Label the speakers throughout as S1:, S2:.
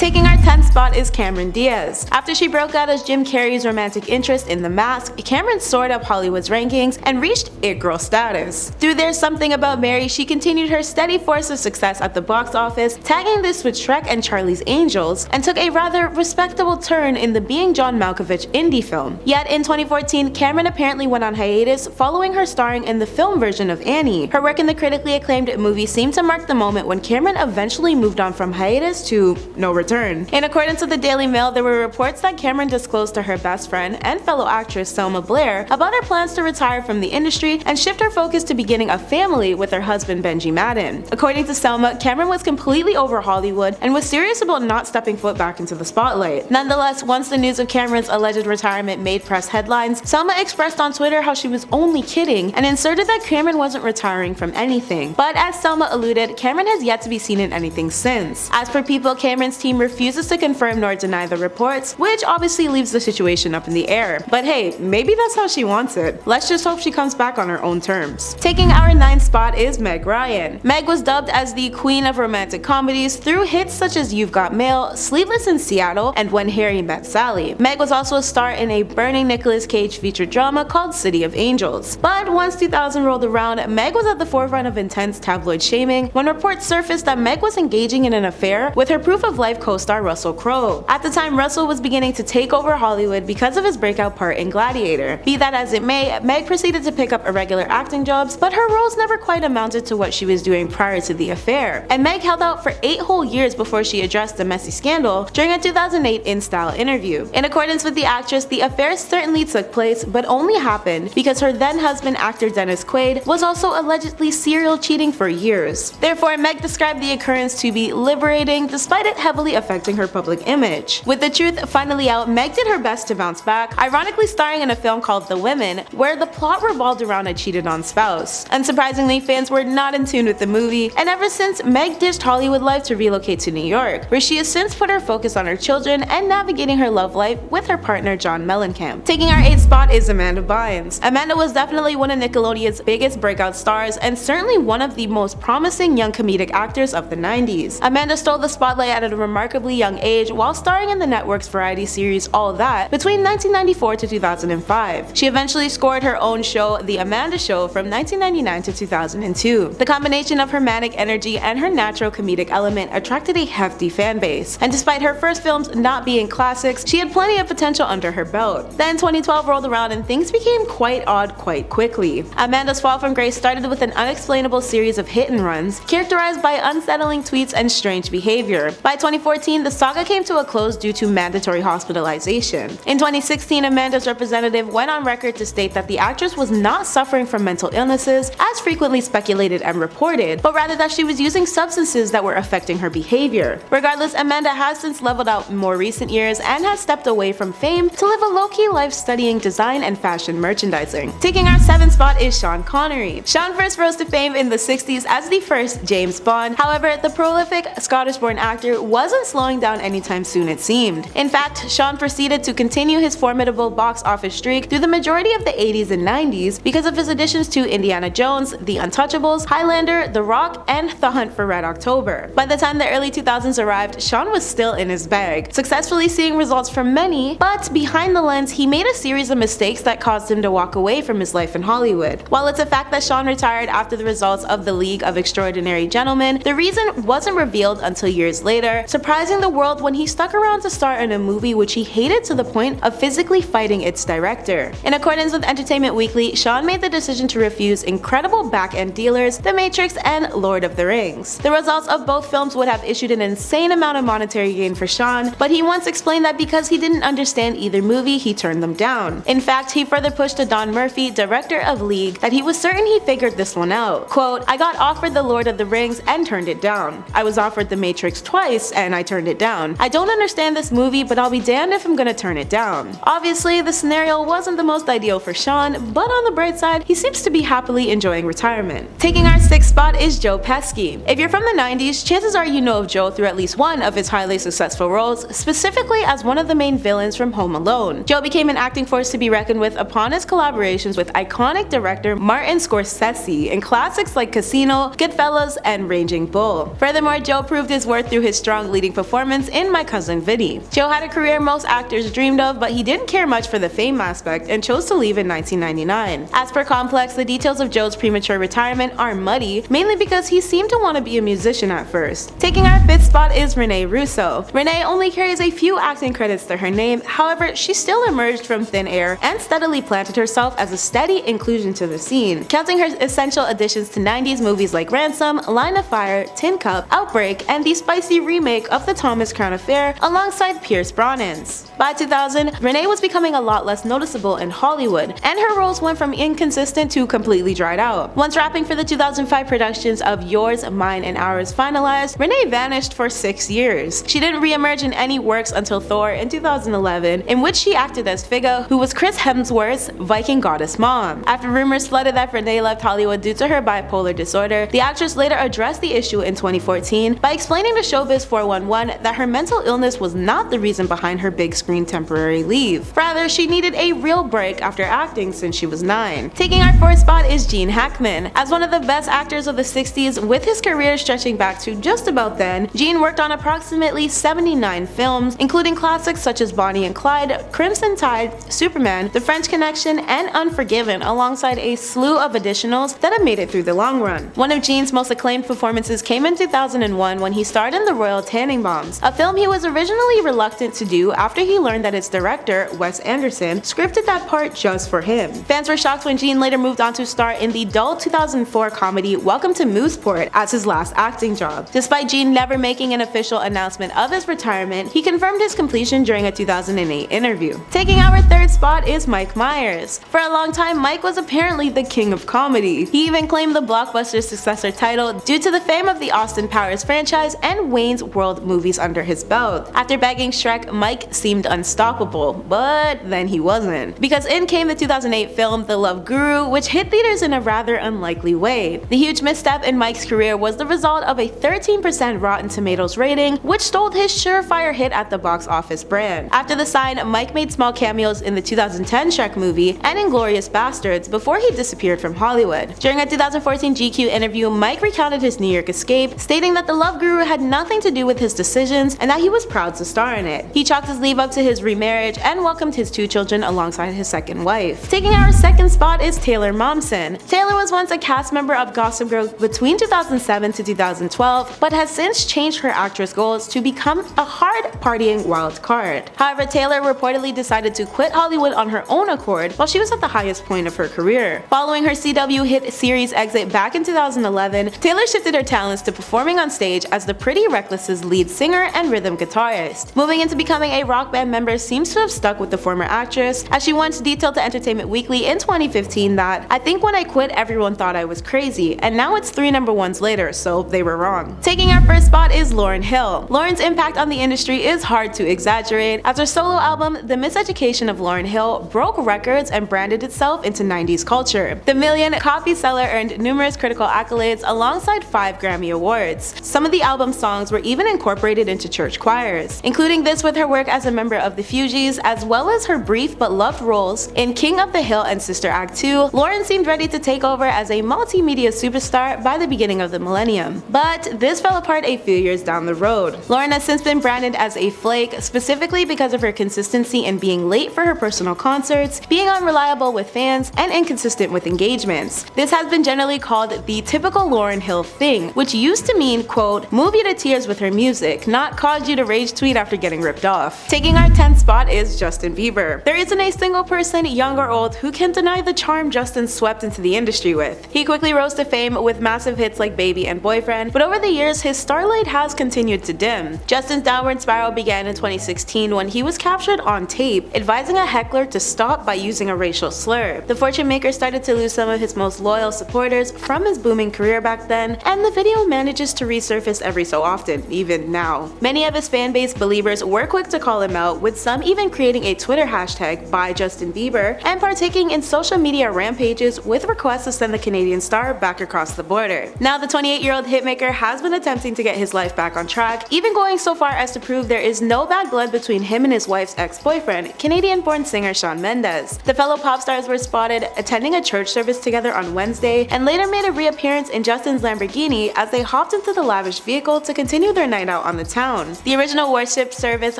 S1: Taking our 10th spot is Cameron Diaz. After she broke out as Jim Carrey's romantic interest in The Mask, Cameron soared up Hollywood's rankings and reached it girl status. Through There's Something About Mary, she continued her steady force of success at the box office, tagging this with Shrek and Charlie's Angels, and took a rather respectable turn in the Being John Malkovich indie film. Yet in 2014, Cameron apparently went on hiatus following her starring in the film version of Annie. Her work in the critically acclaimed movie seemed to mark the moment when Cameron eventually moved on from hiatus to no return. In accordance with the Daily Mail, there were reports that Cameron disclosed to her best friend and fellow actress Selma Blair about her plans to retire from the industry and shift her focus to beginning a family with her husband Benji Madden. According to Selma, Cameron was completely over Hollywood and was serious about not stepping foot back into the spotlight. Nonetheless, once the news of Cameron's alleged retirement made press headlines, Selma expressed on Twitter how she was only kidding and inserted that Cameron wasn't retiring from anything. But as Selma alluded, Cameron has yet to be seen in anything since. As per People, Cameron's team refuses to confirm nor deny the reports, which obviously leaves the situation up in the air. But hey, maybe that's how she wants it. Let's just hope she comes back on her own terms. Taking our 9th spot is Meg Ryan. Meg was dubbed as the queen of romantic comedies through hits such as You've Got Mail, Sleepless in Seattle, and When Harry Met Sally. Meg was also a star in a burning Nicolas Cage featured drama called City of Angels. But once 2000 rolled around, Meg was at the forefront of intense tabloid shaming when reports surfaced that Meg was engaging in an affair with her Proof of Life co-star Russell Crowe. At the time, Russell was beginning to take over Hollywood because of his breakout part in Gladiator. Be that as it may, Meg proceeded to pick up irregular acting jobs, but her roles never quite amounted to what she was doing prior to the affair. And Meg held out for 8 whole years before she addressed the messy scandal during a 2008 InStyle interview. In accordance with the actress, the affair certainly took place, but only happened because her then husband, actor Dennis Quaid, was also allegedly serial cheating for years. Therefore, Meg described the occurrence to be liberating, despite it heavily affecting her public image. With the truth finally out, Meg did her best to bounce back, ironically starring in a film called The Women, where the plot revolved around a cheated on spouse. Unsurprisingly, fans were not in tune with the movie, and ever since, Meg ditched Hollywood life to relocate to New York, where she has since put her focus on her children and navigating her love life with her partner John Mellencamp. Taking our 8th spot is Amanda Bynes. Amanda was definitely one of Nickelodeon's biggest breakout stars and certainly one of the most promising young comedic actors of the 90s. Amanda stole the spotlight at a remarkably young age while starring in the network's variety series All That between 1994 to 2005. She eventually scored her own show, The Amanda Show, from 1999 to 2002. The combination of her manic energy and her natural comedic element attracted a hefty fan base, and despite her first films not being classics, she had plenty of potential under her belt. Then 2012 rolled around and things became quite odd quite quickly. Amanda's fall from grace started with an unexplainable series of hit and runs, characterized by unsettling tweets and strange behavior. By 2014, the saga came to a close due to mandatory hospitalization. In 2016, Amanda's representative went on record to state that the actress was not suffering from mental illnesses, as frequently speculated and reported, but rather that she was using substances that were affecting her behavior. Regardless, Amanda has since leveled out in more recent years and has stepped away from fame to live a low-key life studying design and fashion merchandising. Taking our 7th spot is Sean Connery. Sean first rose to fame in the 60s as the first James Bond. However, the prolific Scottish-born actor wasn't slowing down anytime soon, it seemed. In fact, Sean proceeded to continue his formidable box office streak through the majority of the 80s and 90s because of his additions to Indiana Jones, The Untouchables, Highlander, The Rock, and The Hunt for Red October. By the time the early 2000s arrived, Sean was still in his bag, successfully seeing results from many, but behind the lens, he made a series of mistakes that caused him to walk away from his life in Hollywood. While it's a fact that Sean retired after the results of The League of Extraordinary Gentlemen, the reason wasn't revealed until years later, surprising the world when he stuck around to star in a movie which he hated to the point of physically fighting its director. In accordance with Entertainment Weekly, Sean made the decision to refuse incredible back-end dealers, The Matrix and Lord of the Rings. The results of both films would have issued an insane amount of monetary gain for Sean, but he once explained that because he didn't understand either movie, he turned them down. In fact, he further pushed to Don Murphy, director of League, that he was certain he figured this one out. Quote, "I got offered The Lord of the Rings and turned it down. I was offered The Matrix twice and I turned it down. I don't understand this movie, but I'll be damned if I'm gonna turn it down." Obviously, the scenario wasn't the most ideal for Sean, but on the bright side, he seems to be happily enjoying retirement. Taking our 6th spot is Joe Pesci. If you're from the 90s, chances are you know of Joe through at least one of his highly successful roles, specifically as one of the main villains from Home Alone. Joe became an acting force to be reckoned with upon his collaborations with iconic director Martin Scorsese in classics like Casino, Goodfellas, and Raging Bull. Furthermore, Joe proved his worth through his strong leading performance in My Cousin Vinny. Joe had a career most actors dreamed of, but he didn't care much for the fame aspect and chose to leave in 1999. As per Complex, the details of Joe's premature retirement are muddy, mainly because he seemed to want to be a musician at first. Taking our 5th spot is Renee Russo. Renee only carries a few acting credits to her name, however, she still emerged from thin air and steadily planted herself as a steady inclusion to the scene, counting her essential additions to 90s movies like Ransom, Line of Fire, Tin Cup, Outbreak, and the spicy remake of The Thomas Crown Affair alongside Pierce Brosnan's. By 2000, Renee was becoming a lot less noticeable in Hollywood, and her roles went from inconsistent to completely dried out. Once wrapping for the 2005 productions of Yours, Mine, and Ours finalized, Renee vanished for 6 years. She didn't re-emerge in any works until Thor in 2011, in which she acted as Frigga, who was Chris Hemsworth's Viking goddess mom. After rumors flooded that Renee left Hollywood due to her bipolar disorder, the actress later addressed the issue in 2014 by explaining to Showbiz 411 that her mental illness was not the reason behind her big screen temporary leave. Rather, she needed a real break after acting since she was 9. Taking our 4th spot is Gene Hackman. As one of the best actors of the 60s, with his career stretching back to just about then, Gene worked on approximately 79 films, including classics such as Bonnie and Clyde, Crimson Tide, Superman, The French Connection, and Unforgiven, alongside a slew of additionals that have made it through the long run. One of Gene's most acclaimed performances came in 2001 when he starred in The Royal Tenenbaums, a film he was originally reluctant to do after he learned that its director, Wes Anderson, scripted that part just for him. Fans were shocked when Gene later moved on to star in the dull 2004 comedy Welcome to Mooseport as his last acting job. Despite Gene never making an official announcement of his retirement, he confirmed his completion during a 2008 interview. Taking our 3rd spot is Mike Myers. For a long time, Mike was apparently the king of comedy. He even claimed the blockbuster successor title due to the fame of the Austin Powers franchise and Wayne's World movies under his belt. After bagging Shrek, Mike seemed unstoppable, but then he wasn't. Because in came the 2008 film The Love Guru, which hit theaters in a rather unlikely way. The huge misstep in Mike's career was the result of a 13% Rotten Tomatoes rating, which stole his surefire hit at the box office brand. After the sign, Mike made small cameos in the 2010 Shrek movie and Inglourious Basterds before he disappeared from Hollywood. During a 2014 GQ interview, Mike recounted his New York escape, stating that The Love Guru had nothing to do with his decisions and that he was proud to star in it. He chalked his leave up to his remarriage and welcomed his 2 children alongside his 2nd wife. Taking our 2nd spot is Taylor Momsen. Taylor was once a cast member of Gossip Girl between 2007 to 2012, but has since changed her actress goals to become a hard-partying wild card. However, Taylor reportedly decided to quit Hollywood on her own accord while she was at the highest point of her career. Following her CW hit series exit back in 2011, Taylor shifted her talents to performing on stage as the Pretty Reckless's lead singer and rhythm guitarist. Moving into becoming a rock band member seems to have stuck with the former actress, as she once detailed to Entertainment Weekly in 2015 that, "I think when I quit everyone thought I was crazy, and now it's 3 number ones later, so they were wrong." Taking our 1st spot is Lauryn Hill. Lauryn's impact on the industry is hard to exaggerate, as her solo album The Miseducation of Lauryn Hill broke records and branded itself into 90s culture. The million-copy seller earned numerous critical accolades alongside 5 Grammy Awards. Some of the album's songs were even incorporated into church choirs, including this with her work as a member of the Fugees, as well as her brief but loved roles in King of the Hill and Sister Act 2. Lauryn seemed ready to take over as a multimedia superstar by the beginning of the millennium. But this fell apart a few years down the road. Lauryn has since been branded as a flake, specifically because of her consistency in being late for her personal concerts, being unreliable with fans, and inconsistent with engagements. This has been generally called the typical Lauryn Hill thing, which used to mean, quote, move you to tears with her music, not cause you to rage tweet after getting ripped off. Taking our 10th spot is Justin Bieber. There isn't a single person, young or old, who can deny the charm Justin swept into the industry with. He quickly rose to fame with massive hits like Baby and Boyfriend, but over the years his starlight has continued to dim. Justin's downward spiral began in 2016 when he was captured on tape, advising a heckler to stop by using a racial slur. The fortune maker started to lose some of his most loyal supporters from his booming career back then, and the video manages to resurface every so often, even now. Many of his fanbase believers were quick to call him out, with some even creating a Twitter hashtag by Justin Bieber and partaking in social media rampages with requests to send the Canadian star back across the border. Now the 28-year-old hitmaker has been attempting to get his life back on track, even going so far as to prove there is no bad blood between him and his wife's ex-boyfriend, Canadian-born singer Shawn Mendes. The fellow pop stars were spotted attending a church service together on Wednesday and later made a reappearance in Justin's Lamborghini as they hopped into the lavish vehicle to continue their night out out on the town. The original worship service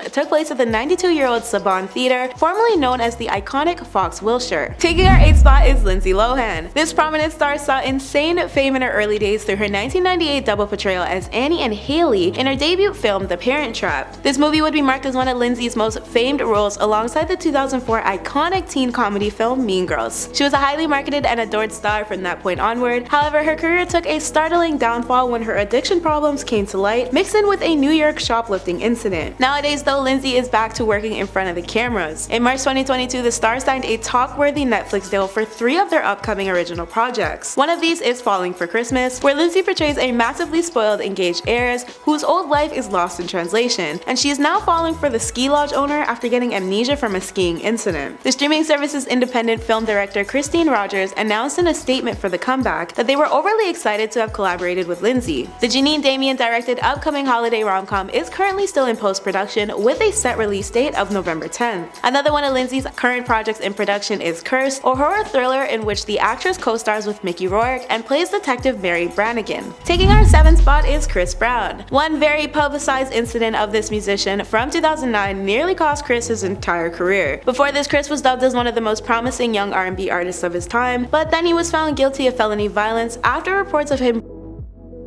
S1: took place at the 92-year-old Saban Theater, formerly known as the iconic Fox Wilshire. Taking our 8th spot is Lindsay Lohan. This prominent star saw insane fame in her early days through her 1998 double portrayal as Annie and Haley in her debut film The Parent Trap. This movie would be marked as one of Lindsay's most famed roles alongside the 2004 iconic teen comedy film Mean Girls. She was a highly marketed and adored star from that point onward. However, her career took a startling downfall when her addiction problems came to light, mixed in with a New York shoplifting incident. Nowadays though, Lindsay is back to working in front of the cameras. In March 2022, the star signed a talk-worthy Netflix deal for 3 of their upcoming original projects. One of these is Falling for Christmas, where Lindsay portrays a massively spoiled engaged heiress whose old life is lost in translation, and she is now falling for the ski lodge owner after getting amnesia from a skiing incident. The streaming service's independent film director Christine Rogers announced in a statement for the comeback that they were overly excited to have collaborated with Lindsay. The Janine Damian directed upcoming holiday rom-com is currently still in post-production with a set release date of November 10th. Another one of Lindsay's current projects in production is Cursed, a horror thriller in which the actress co-stars with Mickey Rourke and plays Detective Mary Brannigan. Taking our 7th spot is Chris Brown. One very publicized incident of this musician from 2009 nearly cost Chris his entire career. Before this, Chris was dubbed as one of the most promising young R&B artists of his time, but then he was found guilty of felony violence after reports of him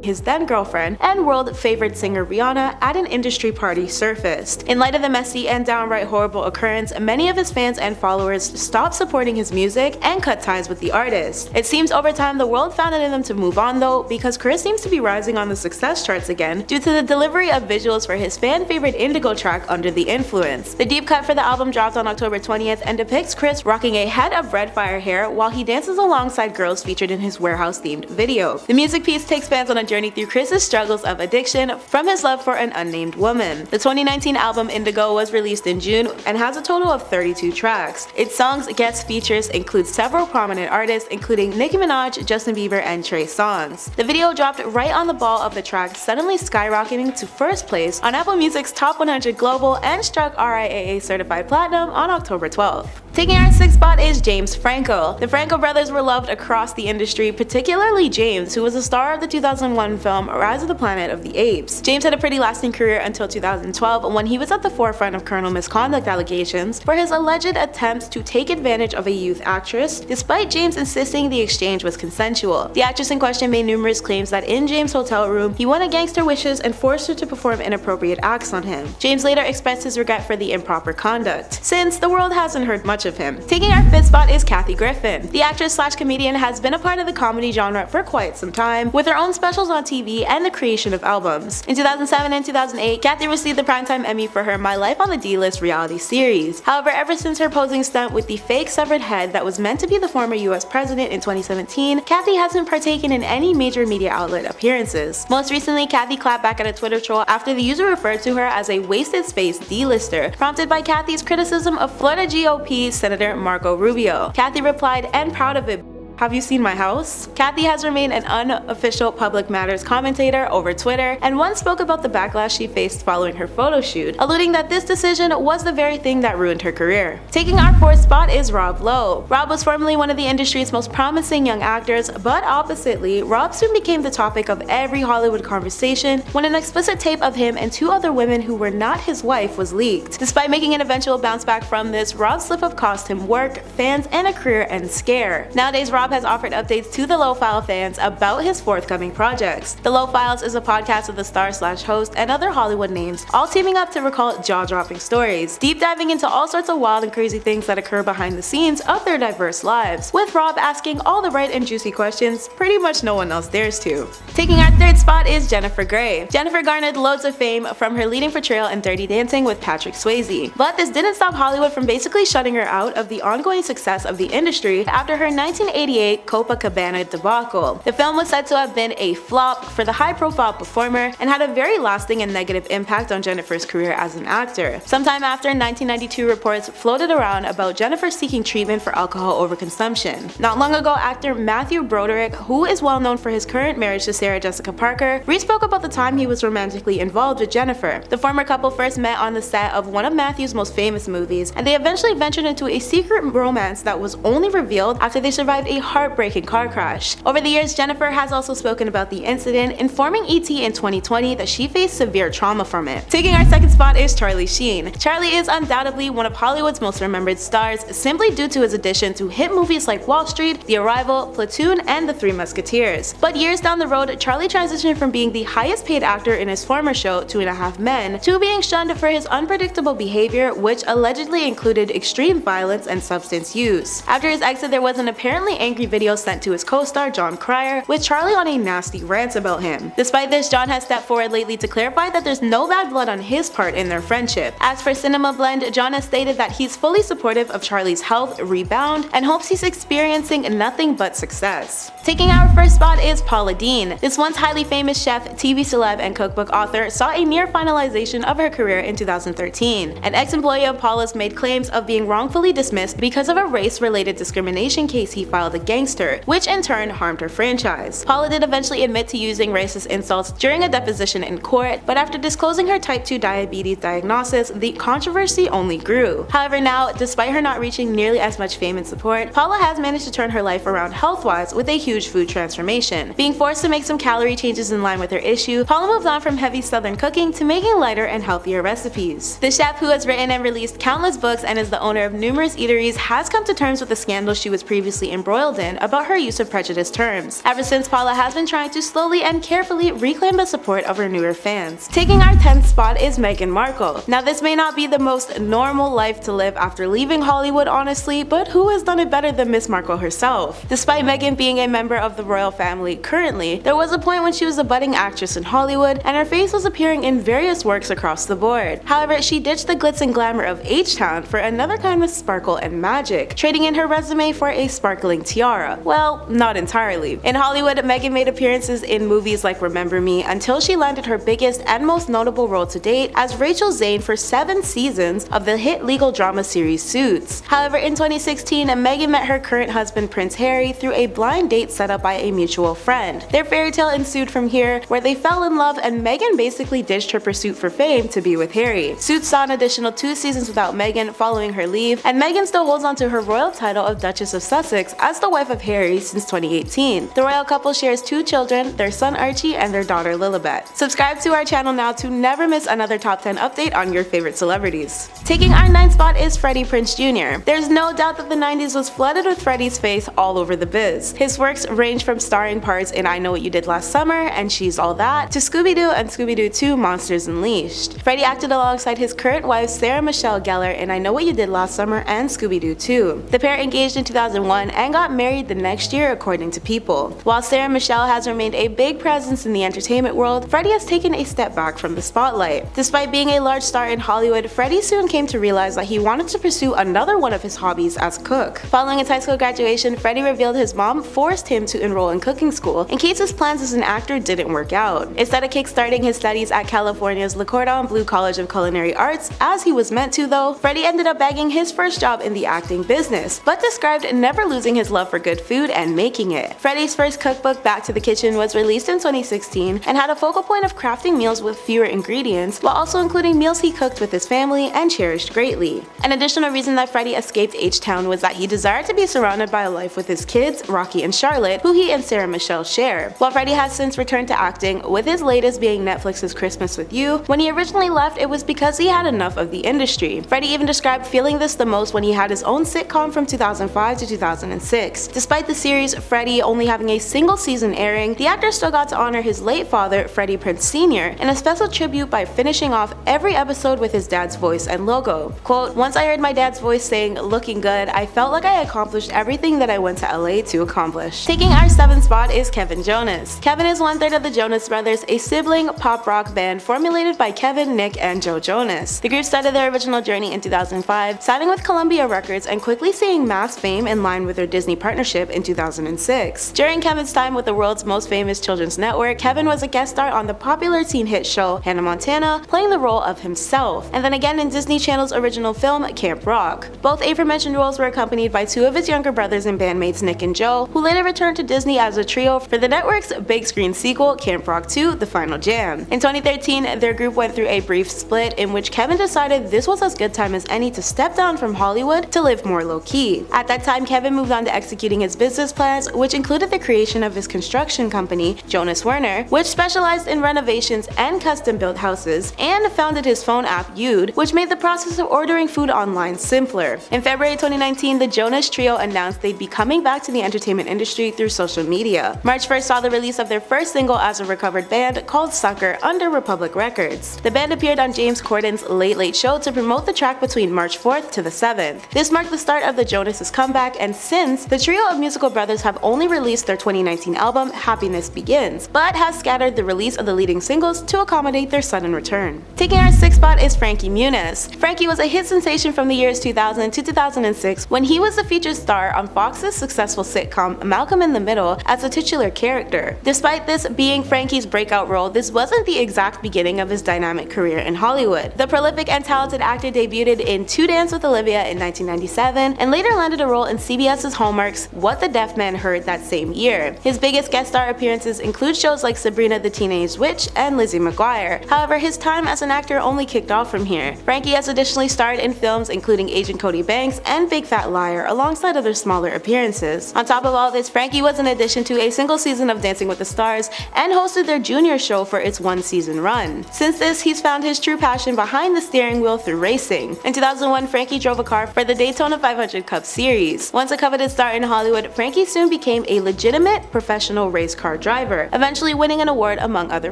S1: his then girlfriend and world favorite singer Rihanna at an industry party surfaced. In light of the messy and downright horrible occurrence, many of his fans and followers stopped supporting his music and cut ties with the artist. It seems over time the world found it in them to move on though, because Chris seems to be rising on the success charts again due to the delivery of visuals for his fan favorite Indigo track Under the Influence. The deep cut for the album dropped on October 20th and depicts Chris rocking a head of red fire hair while he dances alongside girls featured in his warehouse themed video. The music piece takes fans on a journey through Chris's struggles of addiction from his love for an unnamed woman. The 2019 album Indigo was released in June and has a total of 32 tracks. Its songs guest features include several prominent artists including Nicki Minaj, Justin Bieber, and Trey Songz. The video dropped right on the ball of the track, suddenly skyrocketing to first place on Apple Music's Top 100 Global and struck RIAA certified platinum on October 12th. Taking our 6th spot is James Franco. The Franco brothers were loved across the industry, particularly James, who was a star of the 2001 film Rise of the Planet of the Apes. James had a pretty lasting career until 2012 when he was at the forefront of criminal misconduct allegations for his alleged attempts to take advantage of a youth actress, despite James insisting the exchange was consensual. The actress in question made numerous claims that in James' hotel room, he won against her wishes and forced her to perform inappropriate acts on him. James later expressed his regret for the improper conduct, since the world hasn't heard much of him. Taking our 5th spot is Kathy Griffin. The actress slash comedian has been a part of the comedy genre for quite some time, with her own specials on TV and the creation of albums. In 2007 and 2008, Kathy received the Primetime Emmy for her My Life on the D-List reality series. However, ever since her posing stunt with the fake severed head that was meant to be the former US president in 2017, Kathy hasn't partaken in any major media outlet appearances. Most recently, Kathy clapped back at a Twitter troll after the user referred to her as a wasted space D-lister, prompted by Kathy's criticism of Florida GOP Senator Marco Rubio. Kathy replied, "And proud of it. Have you seen my house?" Kathy has remained an unofficial Public Matters commentator over Twitter and once spoke about the backlash she faced following her photo shoot, alluding that this decision was the very thing that ruined her career. Taking our 4th spot is Rob Lowe. Rob was formerly one of the industry's most promising young actors, but oppositely, Rob soon became the topic of every Hollywood conversation when an explicit tape of him and 2 other women who were not his wife was leaked. Despite making an eventual bounce back from this, Rob's slip-up cost him work, fans, and a career-end scare. Nowadays, Rob has offered updates to the Lowe File fans about his forthcoming projects. The Lowe Files is a podcast of the star/host and other Hollywood names, all teaming up to recall jaw-dropping stories, deep diving into all sorts of wild and crazy things that occur behind the scenes of their diverse lives, with Rob asking all the right and juicy questions pretty much no one else dares to. Taking our 3rd spot is Jennifer Grey. Jennifer garnered loads of fame from her leading portrayal in Dirty Dancing with Patrick Swayze, but this didn't stop Hollywood from basically shutting her out of the ongoing success of the industry after her 1988 Copacabana debacle. The film was said to have been a flop for the high-profile performer and had a very lasting and negative impact on Jennifer's career as an actor. Sometime after, 1992 reports floated around about Jennifer seeking treatment for alcohol overconsumption. Not long ago, actor Matthew Broderick, who is well known for his current marriage to Sarah Jessica Parker, re-spoke about the time he was romantically involved with Jennifer. The former couple first met on the set of one of Matthew's most famous movies, and they eventually ventured into a secret romance that was only revealed after they survived a heartbreaking car crash. Over the years, Jennifer has also spoken about the incident, informing ET in 2020 that she faced severe trauma from it. Taking our second spot is Charlie Sheen. Charlie is undoubtedly one of Hollywood's most remembered stars, simply due to his addition to hit movies like Wall Street, The Arrival, Platoon, and The Three Musketeers. But years down the road, Charlie transitioned from being the highest paid actor in his former show, 2.5 Men, to being shunned for his unpredictable behavior, which allegedly included extreme violence and substance use. After his exit, there was an apparently angry video sent to his co-star Jon Cryer, with Charlie on a nasty rant about him. Despite this, Jon has stepped forward lately to clarify that there's no bad blood on his part in their friendship. As for Cinema Blend, Jon has stated that he's fully supportive of Charlie's health rebound and hopes he's experiencing nothing but success. Taking our first spot is Paula Deen. This once highly famous chef, TV celeb, and cookbook author saw a near finalization of her career in 2013. An ex-employee of Paula's made claims of being wrongfully dismissed because of a race-related discrimination case he filed against her, which in turn harmed her franchise. Paula did eventually admit to using racist insults during a deposition in court, but after disclosing her type 2 diabetes diagnosis, the controversy only grew. However, now, despite her not reaching nearly as much fame and support, Paula has managed to turn her life around health-wise with a huge food transformation. Being forced to make some calorie changes in line with her issue, Paula moved on from heavy southern cooking to making lighter and healthier recipes. The chef, who has written and released countless books and is the owner of numerous eateries, has come to terms with the scandal she was previously embroiled in about her use of prejudiced terms. Ever since, Paula has been trying to slowly and carefully reclaim the support of her newer fans. Taking our 10th spot is Meghan Markle. Now, this may not be the most normal life to live after leaving Hollywood, honestly, but who has done it better than Miss Markle herself? Despite Meghan being a member of the royal family currently, there was a point when she was a budding actress in Hollywood and her face was appearing in various works across the board. However, she ditched the glitz and glamour of H-Town for another kind of sparkle and magic, trading in her resume for a sparkling tiara. Well, not entirely. In Hollywood, Meghan made appearances in movies like Remember Me until she landed her biggest and most notable role to date as Rachel Zane for 7 seasons of the hit legal drama series Suits. However, in 2016, Meghan met her current husband Prince Harry through a blind date set up by a mutual friend. Their fairy tale ensued from here, where they fell in love and Meghan basically ditched her pursuit for fame to be with Harry. Suits saw an additional 2 seasons without Meghan following her leave, and Meghan still holds on to her royal title of Duchess of Sussex as the wife of Harry since 2018. The royal couple shares 2 children, their son Archie and their daughter Lilibet. Subscribe to our channel now to never miss another top 10 update on your favorite celebrities. Taking our 9th spot is Freddie Prinze Jr. There's no doubt that the 90s was flooded with Freddie's face all over the biz. His works range from starring parts in I Know What You Did Last Summer and She's All That to Scooby-Doo and Scooby-Doo 2 Monsters Unleashed. Freddie acted alongside his current wife Sarah Michelle Gellar in I Know What You Did Last Summer and Scooby-Doo 2. The pair engaged in 2001 and got married the next year, according to People. While Sarah Michelle has remained a big presence in the entertainment world, Freddie has taken a step back from the spotlight. Despite being a large star in Hollywood, Freddie soon came to realize that he wanted to pursue another one of his hobbies as a cook. Following his high school graduation, Freddie revealed his mom forced him to enroll in cooking school in case his plans as an actor didn't work out. Instead of kickstarting his studies at California's Le Cordon Bleu College of Culinary Arts, as he was meant to though, Freddie ended up bagging his first job in the acting business, but described never losing his love for good food and making it. Freddie's first cookbook, Back to the Kitchen, was released in 2016 and had a focal point of crafting meals with fewer ingredients, while also including meals he cooked with his family and cherished greatly. An additional reason that Freddie escaped H-Town was that he desired to be surrounded by a life with his kids, Rocky and Charlotte, who he and Sarah Michelle share. While Freddie has since returned to acting, with his latest being Netflix's Christmas with You, when he originally left, it was because he had enough of the industry. Freddie even described feeling this the most when he had his own sitcom from 2005 to 2006. Despite the series Freddie only having a single season airing, the actor still got to honor his late father, Freddie Prinze Sr., in a special tribute by finishing off every episode with his dad's voice and logo. Quote, "Once I heard my dad's voice saying, 'Looking good,' I felt like I accomplished everything that I went to LA to accomplish." Taking our 7th spot is Kevin Jonas. Kevin is 1/3 of the Jonas Brothers, a sibling pop rock band formulated by Kevin, Nick, and Joe Jonas. The group started their original journey in 2005, signing with Columbia Records and quickly seeing mass fame in line with their Disney partnership in 2006. During Kevin's time with the world's most famous children's network, Kevin was a guest star on the popular teen hit show Hannah Montana, playing the role of himself, and then again in Disney Channel's original film Camp Rock. Both aforementioned roles were accompanied by 2 of his younger brothers and bandmates Nick and Joe, who later returned to Disney as a trio for the network's big screen sequel Camp Rock 2: The Final Jam. In 2013, their group went through a brief split in which Kevin decided this was as good time as any to step down from Hollywood to live more low-key. At that time, Kevin moved on to execute executing his business plans, which included the creation of his construction company, Jonas, which specialized in renovations and custom-built houses, and founded his phone app Yude, which made the process of ordering food online simpler. In February 2019, the Jonas Trio announced they'd be coming back to the entertainment industry through social media. March 1st saw the release of their first single as a recovered band called Sucker under Republic Records. The band appeared on James Corden's Late Late Show to promote the track between March 4th to the 7th. This marked the start of the Jonas' comeback, and since, the trio of musical brothers have only released their 2019 album Happiness Begins, but has scattered the release of the leading singles to accommodate their sudden return. Taking our 6th spot is Frankie Muniz. Frankie was a hit sensation from the years 2000 to 2006 when he was the featured star on Fox's successful sitcom Malcolm in the Middle as a titular character. Despite this being Frankie's breakout role, this wasn't the exact beginning of his dynamic career in Hollywood. The prolific and talented actor debuted in To Dance with Olivia in 1997 and later landed a role in CBS's Hallmark's What the Deaf Man Heard that same year. His biggest guest star appearances include shows like Sabrina the Teenage Witch and Lizzie McGuire. However, his time as an actor only kicked off from here. Frankie has additionally starred in films including Agent Cody Banks and Big Fat Liar alongside other smaller appearances. On top of all this, Frankie was in addition to a single season of Dancing with the Stars and hosted their junior show for its one-season run. Since this, he's found his true passion behind the steering wheel through racing. In 2001, Frankie drove a car for the Daytona 500 Cup Series. Once a coveted star in Hollywood, Frankie soon became a legitimate professional race car driver, eventually winning an award among other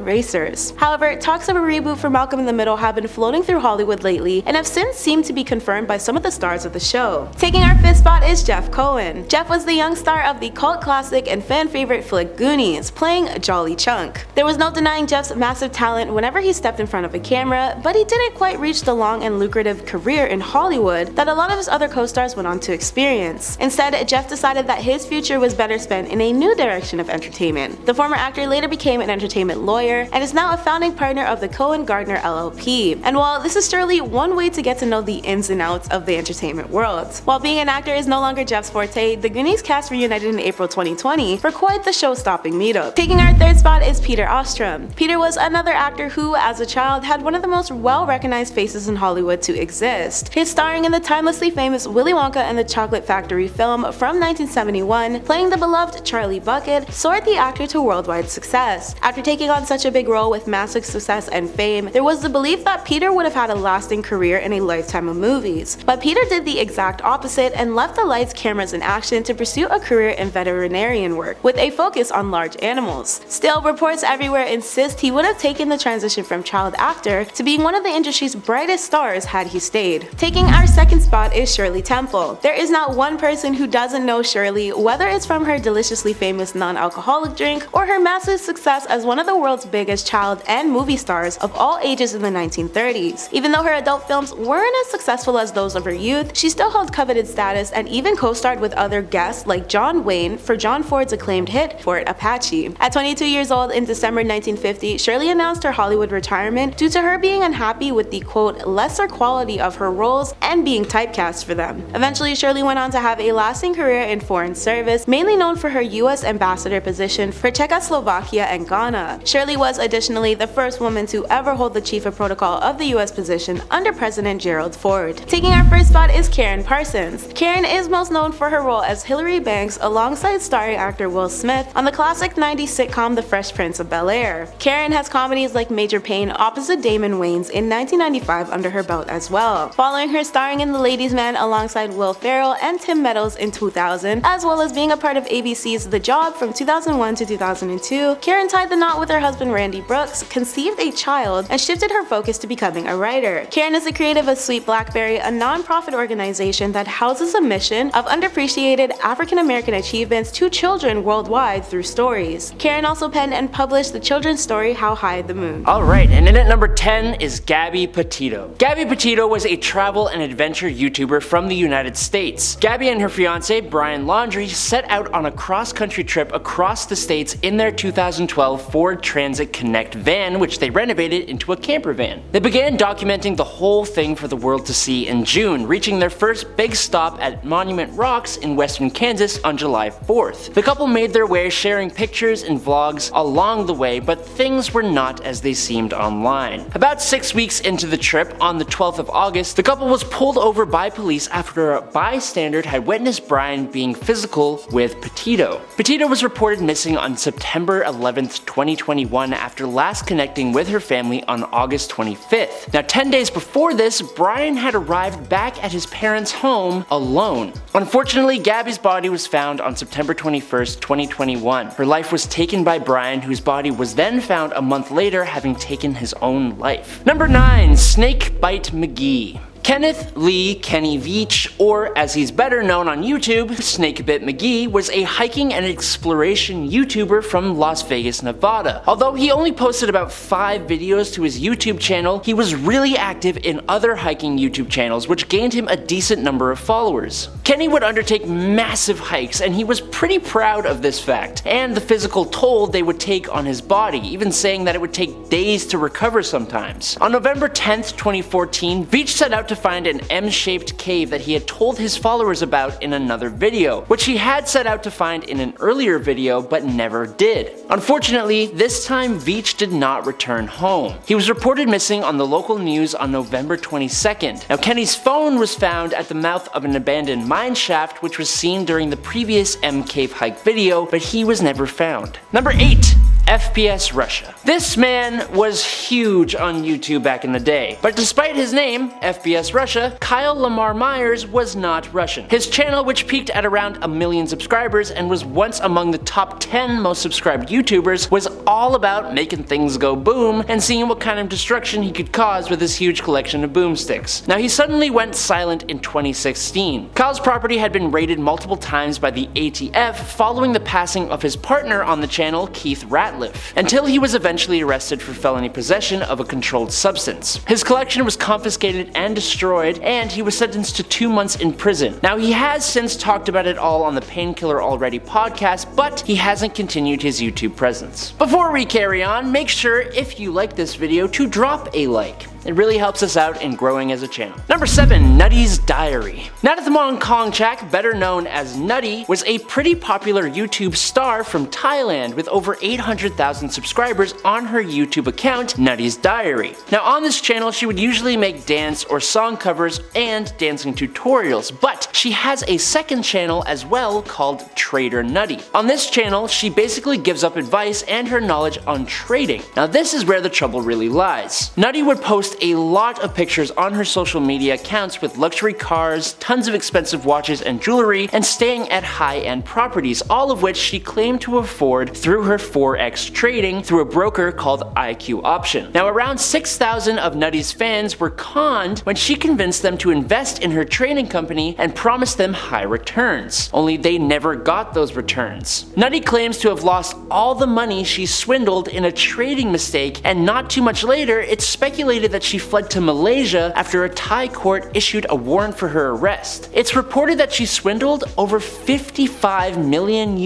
S1: racers. However, talks of a reboot for Malcolm in the Middle have been floating through Hollywood lately and have since seemed to be confirmed by some of the stars of the show. Taking our 5th spot is Jeff Cohen. Jeff was the young star of the cult classic and fan favorite flick Goonies, playing Jolly Chunk. There was no denying Jeff's massive talent whenever he stepped in front of a camera, but he didn't quite reach the long and lucrative career in Hollywood that a lot of his other co-stars went on to experience. Instead, Jeff decided that his future was better spent in a new direction of entertainment. The former actor later became an entertainment lawyer and is now a founding partner of the Cohen Gardner LLP. And while this is surely one way to get to know the ins and outs of the entertainment world, while being an actor is no longer Jeff's forte, the Goonies cast reunited in April 2020 for quite the show-stopping meetup. Taking our 3rd spot is Peter Ostrom. Peter was another actor who, as a child, had one of the most well-recognized faces in Hollywood to exist. His starring in the timelessly famous Willy Wonka and the Chocolate Factory film from 1971, playing the beloved Charlie Bucket, soared the actor to worldwide success. After taking on such a big role with massive success and fame, there was the belief that Peter would have had a lasting career in a lifetime of movies. But Peter did the exact opposite and left the lights, cameras, and action to pursue a career in veterinarian work, with a focus on large animals. Still, reports everywhere insist he would have taken the transition from child actor to being one of the industry's brightest stars had he stayed. Taking our 2nd spot is Shirley Temple. There is not one person who doesn't know Shirley, whether it's from her deliciously famous non-alcoholic drink or her massive success as one of the world's biggest child and movie stars of all ages in the 1930s. Even though her adult films weren't as successful as those of her youth, she still held coveted status and even co-starred with other guests like John Wayne for John Ford's acclaimed hit Fort Apache. At 22 years old in December 1950, Shirley announced her Hollywood retirement due to her being unhappy with the quote lesser quality of her roles and being typecast for them. Eventually, Shirley went on to have a lasting career in foreign service, mainly known for her US ambassador position for Czechoslovakia and Ghana. Shirley was additionally the first woman to ever hold the chief of protocol of the US position under President Gerald Ford. Taking our 1st spot is Karen Parsons. Karen is most known for her role as Hilary Banks alongside starring actor Will Smith on the classic 90s sitcom The Fresh Prince of Bel-Air. Karen has comedies like Major Payne opposite Damon Wayans in 1995 under her belt as well, following her starring in The Ladies' Man alongside Will Ferrell and Tim Meadows in 2000, as well as being a part of ABC's The Job from 2001 to 2002. Karen tied the knot with her husband Randy Brooks, conceived a child, and shifted her focus to becoming a writer. Karen is the creator of Sweet Blackberry, a non-profit organization that houses a mission of underappreciated African American achievements to children worldwide through stories. Karen also penned and published the children's story How High the Moon.
S2: Alright, and in at number 10 is Gabby Petito. Gabby Petito was a travel and adventure YouTuber from the United States. Gabby and her fiance Brian Laundrie set out on a cross-country trip across the states in their 2012 Ford Transit Connect van, which they renovated into a camper van. They began documenting the whole thing for the world to see in June, reaching their first big stop at Monument Rocks in western Kansas on July 4th. The couple made their way sharing pictures and vlogs along the way, but things were not as they seemed online. About 6 weeks into the trip, on the 12th of August, the couple was pulled over by police after a bystander had witnessed Brian being physical with Petito. Petito was reported missing on September 11th, 2021 after last connecting with her family on August 25th. Now 10 days before this, Brian had arrived back at his parents' home alone. Unfortunately, Gabby's body was found on September 21st, 2021. Her life was taken by Brian, whose body was then found a month later having taken his own life. Number 9. Snakebite McGee. Kenneth Lee Kenny Veach, or as he's better known on YouTube, Snakebite McGee, was a hiking and exploration YouTuber from Las Vegas, Nevada. Although he only posted about 5 videos to his YouTube channel, he was really active in other hiking YouTube channels, which gained him a decent number of followers. Kenny would undertake massive hikes, and he was pretty proud of this fact, and the physical toll they would take on his body, even saying that it would take days to recover sometimes. On November 10th, 2014, Veach set out to find an M-shaped cave that he had told his followers about in another video, which he had set out to find in an earlier video but never did. Unfortunately, this time Veach did not return home. He was reported missing on the local news on November 22nd. Now Kenny's phone was found at the mouth of an abandoned mine shaft, which was seen during the previous M-cave hike video, but he was never found. Number 8. FPS Russia. This man was huge on YouTube back in the day, but despite his name, FPS Russia, Kyle Lamar Myers was not Russian. His channel, which peaked at around 1 million subscribers and was once among the top 10 most subscribed YouTubers, was all about making things go boom and seeing what kind of destruction he could cause with his huge collection of boomsticks. Now he suddenly went silent in 2016. Kyle's property had been raided multiple times by the ATF following the passing of his partner on the channel, Keith Ratliff, until he was eventually arrested for felony possession of a controlled substance. His collection was confiscated and destroyed, and he was sentenced to 2 months in prison. Now he has since talked about it all on the Painkiller Already podcast, but he hasn't continued his YouTube presence. Before we carry on, make sure if you like this video to drop a like. It really helps us out in growing as a channel. Number 7. Nutty's Diary. Natathmong Kongchak, better known as Nutty, was a pretty popular YouTube star from Thailand with over 800,000 subscribers on her YouTube account, Nutty's Diary. Now on this channel, she would usually make dance or song covers and dancing tutorials, but she has a second channel as well called Trader Nutty. On this channel, she basically gives up advice and her knowledge on trading. Now this is where the trouble really lies. Nutty would post a lot of pictures on her social media accounts with luxury cars, tons of expensive watches and jewelry, and staying at high-end properties, all of which she claimed to afford through her Forex trading through a broker called IQ Option. Now around 6,000 of Nutty's fans were conned when she convinced them to invest in her trading company and promised them high returns, only they never got those returns. Nutty claims to have lost all the money she swindled in a trading mistake, and not too much later, it's speculated that she fled to Malaysia after a Thai court issued a warrant for her arrest. It's reported that she swindled over $55 million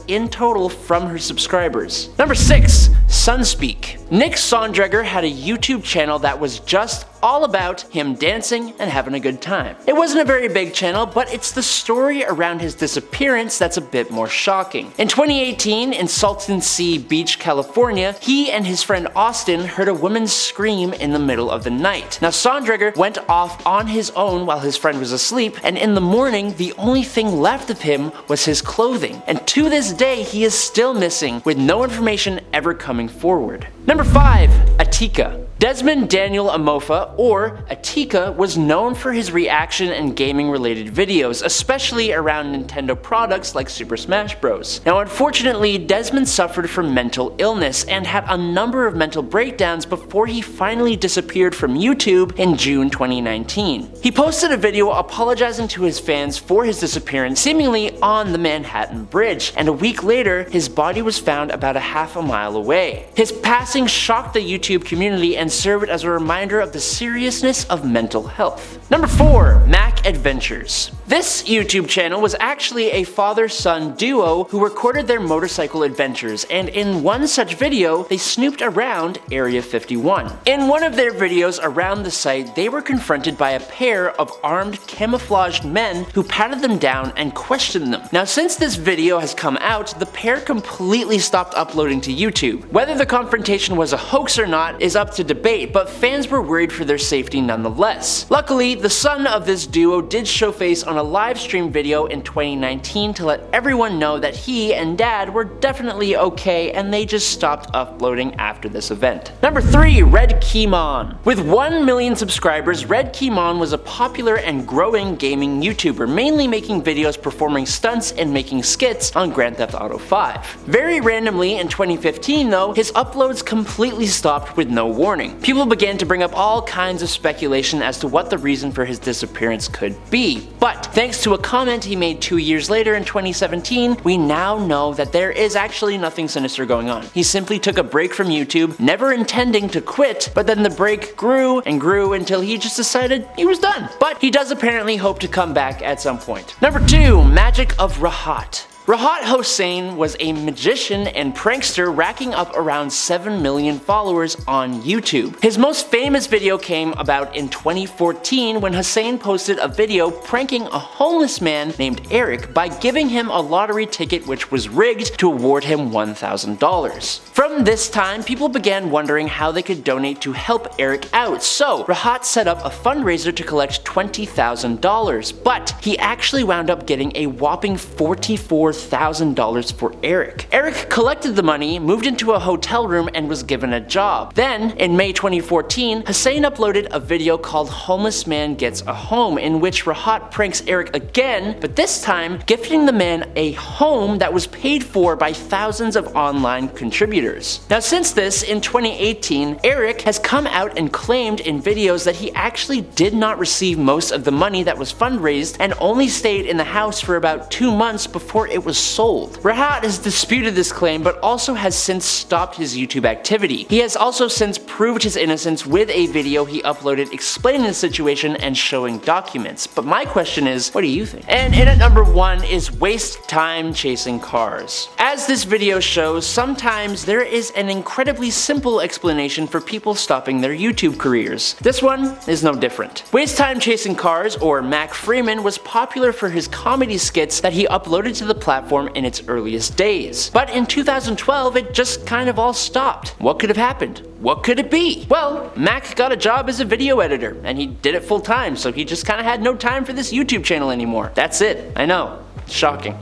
S2: in total from her subscribers. Number 6. Sunspeak. Nick Sondreger had a YouTube channel that was just all about him dancing and having a good time. It wasn't a very big channel, but it's the story around his disappearance that's a bit more shocking. In 2018, in Salton Sea Beach, California, he and his friend Austin heard a woman scream in the middle of the night. Now Sondreger went off on his own while his friend was asleep, and in the morning, the only thing left of him was his clothing. And to this day, he is still missing, with no information ever coming forward. Number 5. Atika. Desmond Daniel Amofa, or Atika, was known for his reaction and gaming related videos, especially around Nintendo products like Super Smash Bros. Now unfortunately, Desmond suffered from mental illness and had a number of mental breakdowns before he finally disappeared from YouTube in June 2019. He posted a video apologizing to his fans for his disappearance, seemingly on the Manhattan Bridge, and a week later, his body was found about a half a mile away. His passing shocked the YouTube community and served as a reminder of the seriousness of mental health. Number 4. Mac Adventures. This YouTube channel was actually a father-son duo who recorded their motorcycle adventures, and in one such video, they snooped around Area 51. In one of their videos around the site, they were confronted by a pair of armed, camouflaged men who patted them down and questioned them. Now, since this video has come out, the pair completely stopped uploading to YouTube. Whether the confrontation was a hoax or not is up to debate, debate, but fans were worried for their safety nonetheless. Luckily, the son of this duo did show face on a live stream video in 2019 to let everyone know that he and dad were definitely okay and they just stopped uploading after this event. Number 3. Red Keymon. With 1 million subscribers, Red Keymon was a popular and growing gaming YouTuber, mainly making videos performing stunts and making skits on Grand Theft Auto 5. Very randomly in 2015 though, his uploads completely stopped with no warning. People began to bring up all kinds of speculation as to what the reason for his disappearance could be, but thanks to a comment he made 2 years later in 2017, we now know that there is actually nothing sinister going on. He simply took a break from YouTube, never intending to quit, but then the break grew and grew until he just decided he was done. But he does apparently hope to come back at some point. Number 2. Magic of Rahat. Rahat Hossein was a magician and prankster racking up around 7 million followers on YouTube. His most famous video came about in 2014 when Hossein posted a video pranking a homeless man named Eric by giving him a lottery ticket which was rigged to award him $1,000. From this time, people began wondering how they could donate to help Eric out, so Rahat set up a fundraiser to collect $20,000, but he actually wound up getting a whopping $44,000 for Eric. Eric collected the money, moved into a hotel room, and was given a job. Then, in May 2014, Hossein uploaded a video called Homeless Man Gets a Home, in which Rahat pranks Eric again, but this time gifting the man a home that was paid for by thousands of online contributors. Now since this, in 2018, Eric has come out and claimed in videos that he actually did not receive most of the money that was fundraised and only stayed in the house for about 2 months before it was sold. Rahat has disputed this claim but also has since stopped his YouTube activity. He has also since proved his innocence with a video he uploaded explaining the situation and showing documents. But my question is, what do you think? And in at number 1 is waste time chasing cars. As this video shows, sometimes there is an incredibly simple explanation for people stopping their YouTube careers. This one is no different. Waste time chasing cars, or Mac Freeman, was popular for his comedy skits that he uploaded to the platform in its earliest days. But in 2012, it just kind of all stopped. What could have happened? What could it be? Well, Mac got a job as a video editor, and he did it full time, so he just kind of had no time for this YouTube channel anymore. That's it. I know. It's shocking.